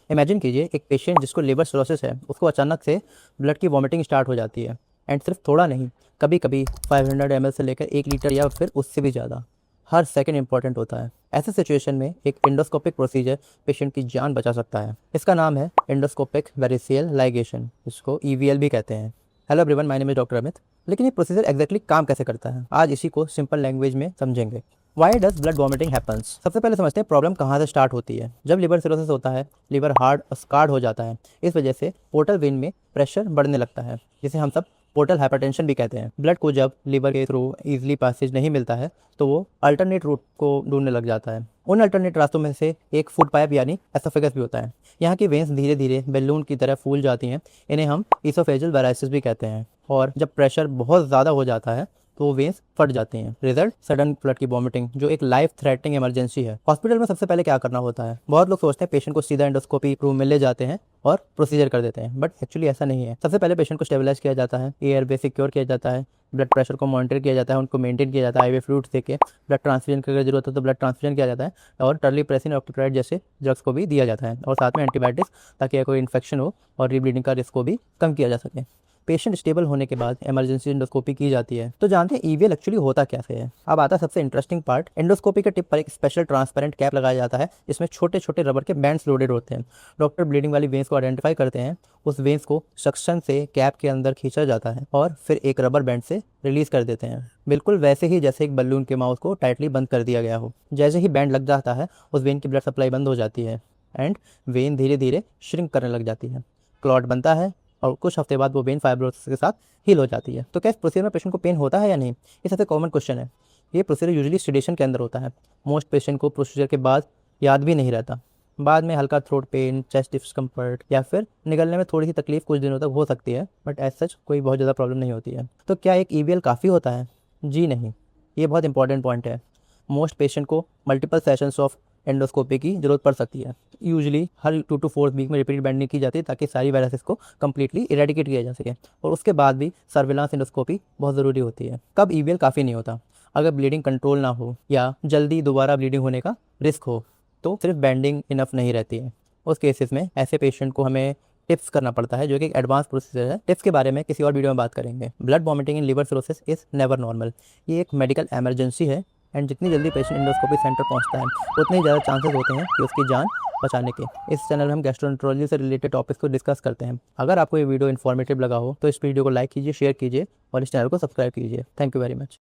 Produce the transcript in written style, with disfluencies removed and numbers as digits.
Imagine कीजिए एक patient जिसको लिवर सिरोसिस है, उसको अचानक से ब्लड की वॉमिटिंग स्टार्ट हो जाती है। एंड सिर्फ थोड़ा नहीं, कभी कभी 500 ml से लेकर 1 लीटर या फिर उससे भी ज़्यादा। हर सेकंड इंपॉर्टेंट होता है। ऐसे सिचुएशन में एक एंडोस्कोपिक प्रोसीजर पेशेंट की जान बचा सकता है। इसका नाम है एंडोस्कोपिक वेरिसियल लाइगेशन, इसको EVL भी कहते हैं। Hello everyone, my name is doctor Amit. लेकिन ये प्रोसीजर एग्जैक्टली काम कैसे करता है, आज इसी को सिंपल लैंग्वेज में समझेंगे। Why does blood vomiting happens? सबसे पहले समझते हैं प्रॉब्लम कहाँ से स्टार्ट होती है। जब लिवर सिरोसिस होता है, लिवर हार्ड स्कार्ड हो जाता है। इस वजह से पोर्टल वेन में प्रेशर बढ़ने लगता है, जिसे हम सब पोर्टल हाइपरटेंशन भी कहते हैं। ब्लड को जब लिवर के थ्रू इजीली पैसेज नहीं मिलता है तो वो अल्टरनेट रूट को ढूंढने लग जाता है। उन अल्टरनेट रास्तों में से एक फूड पाइप यानी एसोफेगस भी होता है। यहाँ की वेंस धीरे धीरे बैलून की तरह फूल जाती हैं। इन्हें हम इसोफेजल वेराइसिस भी कहते हैं। और जब प्रेशर बहुत ज़्यादा हो जाता है तो वो वेंस फट जाती हैं। रिजल्ट सडन ब्लड की वॉमिटिंग, जो एक लाइफ थ्रेटनिंग इमरजेंसी है। हॉस्पिटल में सबसे पहले क्या करना होता है? बहुत लोग सोचते हैं पेशेंट को सीधा एंडोस्कोपी रूम में ले जाते हैं और प्रोसीजर कर देते हैं, बट एक्चुअली ऐसा नहीं है। सबसे पहले पेशेंट को स्टेबलाइज किया जाता है, एयरवे सिक्योर किया जाता है, ब्लड प्रेशर को मॉनिटर किया जाता है, उनको मेंटेन किया जाता है, IV फ्लूइड्स देके ब्लड ट्रांसफ्यूजन की अगर जरूरत हो तो ब्लड ट्रांसफ्यूजन किया जाता है, और टर्लीप्रेसिन ऑक्टोप्राइड जैसे ड्रग्स को भी दिया जाता है, और साथ में एंटीबायोटिक्स, ताकि कोई इन्फेक्शन हो और रीब्लीडिंग का रिस्क को भी कम किया जा सके। पेशेंट स्टेबल होने के बाद इमरजेंसी एंडोस्कोपी की जाती है। तो जानते हैं EVL एक्चुअली होता कैसे है। अब आता है सबसे इंटरेस्टिंग पार्ट। एंडोस्कोपी के टिप पर एक स्पेशल ट्रांसपेरेंट कैप लगाया जाता है, जिसमें छोटे छोटे रबर के बैंड्स लोडेड होते हैं। डॉक्टर ब्लीडिंग वाली वेंस को आइडेंटिफाई करते हैं, उस वेंस को सक्शन से कैप के अंदर खींचा जाता है और फिर एक रबर बैंड से रिलीज कर देते हैं, बिल्कुल वैसे ही जैसे एक बलून के माउथ को टाइटली बंद कर दिया गया हो। जैसे ही बैंड लग जाता है, उस वेन की ब्लड सप्लाई बंद हो जाती है एंड वेन धीरे धीरे श्रिंक करने लग जाती है। क्लॉट बनता है और कुछ हफ्ते बाद वो वेन फाइब्रोसिस के साथ हील हो जाती है। तो क्या इस प्रोसीजर में पेशेंट को पेन होता है या नहीं? ये सबसे कॉमन क्वेश्चन है। ये प्रोसीजर यूजुअली सेडेशन के अंदर होता है। मोस्ट पेशेंट को प्रोसीजर के बाद याद भी नहीं रहता। बाद में हल्का थ्रोट पेन, चेस्ट डिस्कम्फर्ट या फिर निकलने में थोड़ी सी तकलीफ कुछ दिनों तक हो सकती है, बट एज सच कोई बहुत ज़्यादा प्रॉब्लम नहीं होती है। तो क्या एक EVL काफ़ी होता है? जी नहीं, ये बहुत इंपॉर्टेंट पॉइंट है। मोस्ट पेशेंट को मल्टीपल सेशंस ऑफ एंडोस्कोपी की जरूरत पड़ सकती है। यूजुअली हर 2 to 4 वीक में रिपीट बैंडिंग की जाती है, ताकि सारी वायरसेस को कम्प्लीटली इरेडिकेट किया जा सके। और उसके बाद भी सर्विलांस एंडोस्कोपी बहुत ज़रूरी होती है। कब EVL काफ़ी नहीं होता? अगर ब्लीडिंग कंट्रोल ना हो या जल्दी दोबारा ब्लीडिंग होने का रिस्क हो, तो सिर्फ बैंडिंग इनफ नहीं रहती है। उस केसेस में ऐसे पेशेंट को हमें टिप्स करना पड़ता है, जो कि एक एडवांस प्रोसीजर है। टिप्स के बारे में किसी और वीडियो में बात करेंगे। Blood vomiting in liver cirrhosis is never normal. ये एक मेडिकल इमरजेंसी है एंड जितनी जल्दी पेशेंट एंडोस्कोपी सेंटर पहुंचता है, उतने ही ज़्यादा चांसेस होते हैं कि उसकी जान बचाने के। इस चैनल में हम गैस्ट्रोएंटरोलॉजी से रिलेटेड टॉपिक्स को डिस्कस करते हैं। अगर आपको ये वीडियो इन्फॉर्मेटिव लगा हो तो इस वीडियो को लाइक कीजिए, शेयर कीजिए और इस चैनल को सब्सक्राइब कीजिए। Thank you very much.